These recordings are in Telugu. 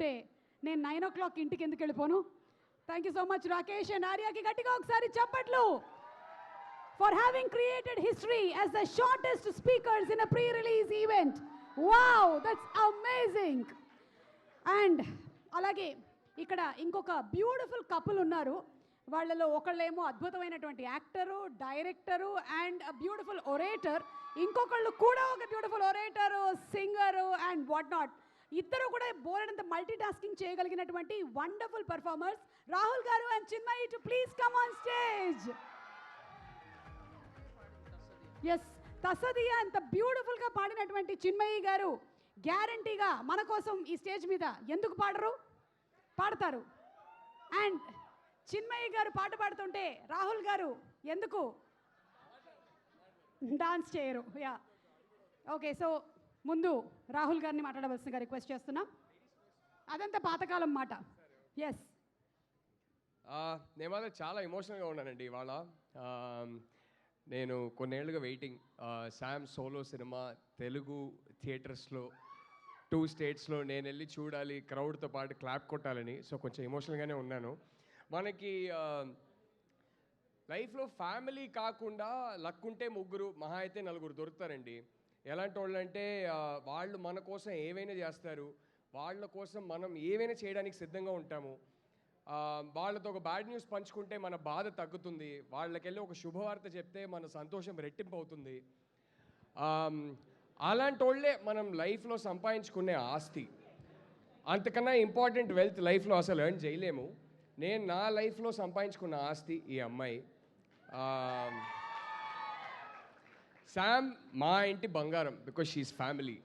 ఉంటే నేను 9 o'clock ఇంటికి ఎందుకు వెళ్ళిపోను? Thank you so much Rakesh and ఆర్యాకి గట్టిగా ఒకసారి చప్పట్లు for having created history as the shortest speakers in a pre-release event. Wow, that's amazing. And అలాగే ఇక్కడ ఇంకొక బ్యూటిఫుల్ కపుల్ ఉన్నారు. వాళ్ళలో ఒకళ్ళేమో అద్భుతమైనటువంటి actor, director and beautiful orator, ఇంకొకళ్ళు కూడా ఒక beautiful orator, singer and what not. ఇద్దరు కూడా బోలెడంత మల్టీ టాస్కింగ్ చేయగలిగినటువంటి వండర్ఫుల్ పర్ఫార్మర్స్. రాహుల్ గారు and Chinmayi too please come on stage. Yes, తసదియా అంత బ్యూటిఫుల్గా పాడినటువంటి చిన్మయి గారు గ్యారంటీగా మన కోసం ఈ స్టేజ్ మీద ఎందుకు పాడతారు. అండ్ చిన్మయి గారు పాట పాడుతుంటే రాహుల్ గారు ఎందుకు డాన్స్ చేయరు? Yeah, okay. సో ముందు రాహుల్ గారిని మాట్లాడవలసిందిగా రిక్వెస్ట్ చేస్తున్నాం. అదంతా పాతకాలం మాట. ఎస్, నేను మాత్రం చాలా ఎమోషనల్గా ఉన్నానండి ఇవాళ. నేను కొన్నేళ్లుగా waiting. Sam solo cinema Telugu థియేటర్స్లో 2 స్టేట్స్లో నేను వెళ్ళి చూడాలి, క్రౌడ్తో పాటు క్లాప్ కొట్టాలని. సో కొంచెం ఎమోషనల్గానే ఉన్నాను. మనకి లైఫ్లో ఫ్యామిలీ కాకుండా లక్ ఉంటే 3 మహా అయితే 4 దొరుకుతారండి. ఎలాంటి వాళ్ళు అంటే వాళ్ళు మన కోసం ఏవైనా చేస్తారు, వాళ్ళ కోసం మనం ఏవైనా చేయడానికి సిద్ధంగా ఉంటాము. వాళ్ళతో ఒక బ్యాడ్ న్యూస్ పంచుకుంటే మన బాధ తగ్గుతుంది, వాళ్ళకెళ్ళి ఒక శుభవార్త చెప్తే మన సంతోషం రెట్టింపు అవుతుంది. అలాంటి వాళ్ళే మనం లైఫ్లో సంపాదించుకునే ఆస్తి. అంతకన్నా ఇంపార్టెంట్ వెల్త్ లైఫ్లో అసలు ఎర్న్ చేయలేము. నేను నా లైఫ్లో సంపాదించుకున్న ఆస్తి ఈ అమ్మాయి. శామ్ మా ఇంటి బంగారం, బికాజ్ షీఈస్ ఫ్యామిలీ.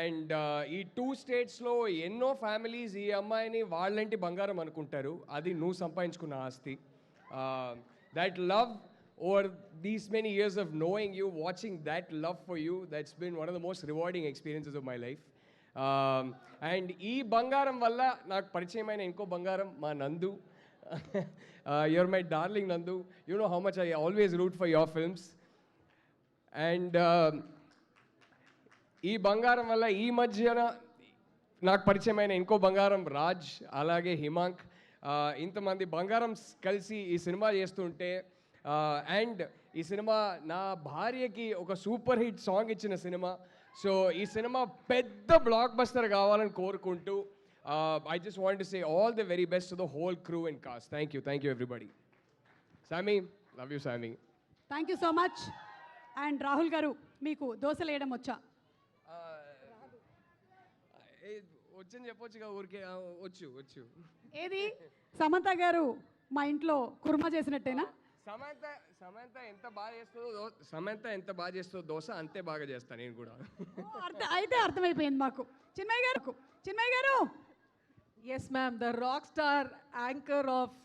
అండ్ ఈ 2 స్టేట్స్లో ఎన్నో ఫ్యామిలీస్ ఈ అమ్మాయిని వాళ్ళంటి బంగారం అనుకుంటారు. అది నువ్వు సంపాదించుకున్న ఆస్తి. That love over these many years of knowing you, watching that love for you, that's been one of the most rewarding experiences of my life. And ఈ బంగారం వల్ల నాకు పరిచయమైన ఇంకో బంగారం మా Nandu. You're my darling Nandu. You know how much I always root for your films. And ఈ బంగారం వల్ల ఈ మధ్యన నాకు పరిచయమైన ఇంకో బంగారం రాజ్, అలాగే హిమాంక్. ఇంతమంది బంగారం కలిసి ఈ సినిమా చేస్తుంటే, అండ్ ఈ సినిమా నా భార్యకి ఒక సూపర్ హిట్ సాంగ్ ఇచ్చిన సినిమా. సో ఈ సినిమా పెద్ద బ్లాక్ బస్టర్ కావాలని కోరుకుంటూ I just want to say all the very best to the whole crew and cost. Thank you everybody. సామీ, లవ్ యూ సామీ. Thank you so much. And Rahul గారు, మీకు దోశలు వేయడం వచ్చా? వచ్చని చెప్పొచ్చుగా, ఊరికే వచ్చు. ఏది సమంత గారు మా ఇంట్లో కుర్మా చేసినట్టేనా? సమంత ఎంత బాగా చేస్తుందో దోశ అంతే బాగా చేస్తాను నేను కూడా. అయితే అర్థమైపోయింది మాకు. Chinmayi garu. Yes ma'am, the rock star anchor of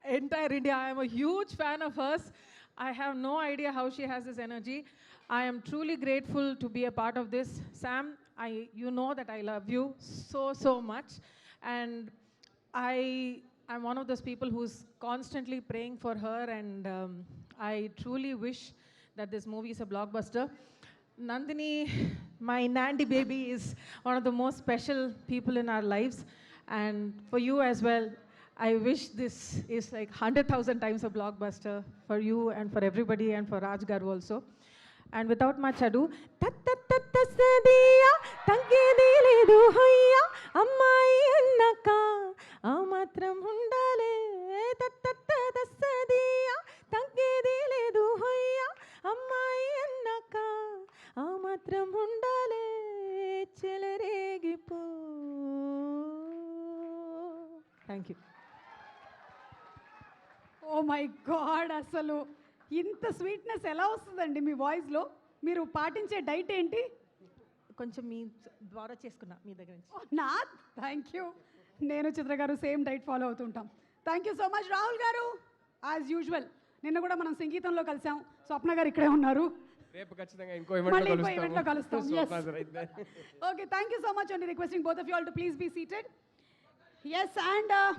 entire India. I am a huge fan of hers. I have no idea how she has this energy. I am truly grateful to be a part of this. Sam, you know that I love you so much, and I'm one of those people who's constantly praying for her, and I truly wish that this movie is a blockbuster. Nandini, my Nandi baby, is one of the most special people in our lives, and for you as well. I wish this is like 100,000 times a blockbuster for you and for everybody, and for Raj Garu also. And without much ado, tattattatasadiya tangedi ledu hoyya ammai annaka amatram undale, tattattatasadiya tangedi ledu hoyya ammai annaka amatram undale, cheleregipo. Thank you. Oh my God, అసలు ఇంత స్వీట్నెస్ ఎలా వస్తుందండి మీ వాయిస్లో? మీరు పాటించే డైట్ ఏంటి? కొంచెం మీ ద్వారా చేసుకున్నా మీ దగ్గర నుంచి. నా థ్యాంక్ యూ. నేను చిత్ర గారు సేమ్ డైట్ ఫాలో అవుతుంటాం. Thank you so much Rahul గారు. యాజ్ యూజువల్ నిన్న కూడా మనం సంగీతంలో కలిసాం. స్వప్న గారు ఇక్కడే ఉన్నారు. రేపు ఖచ్చితంగా ఇంకో ఈవెంట్లో కలుస్తాం. Okay, thank you so much అండి. Requesting both of you all to please be seated. Yes, and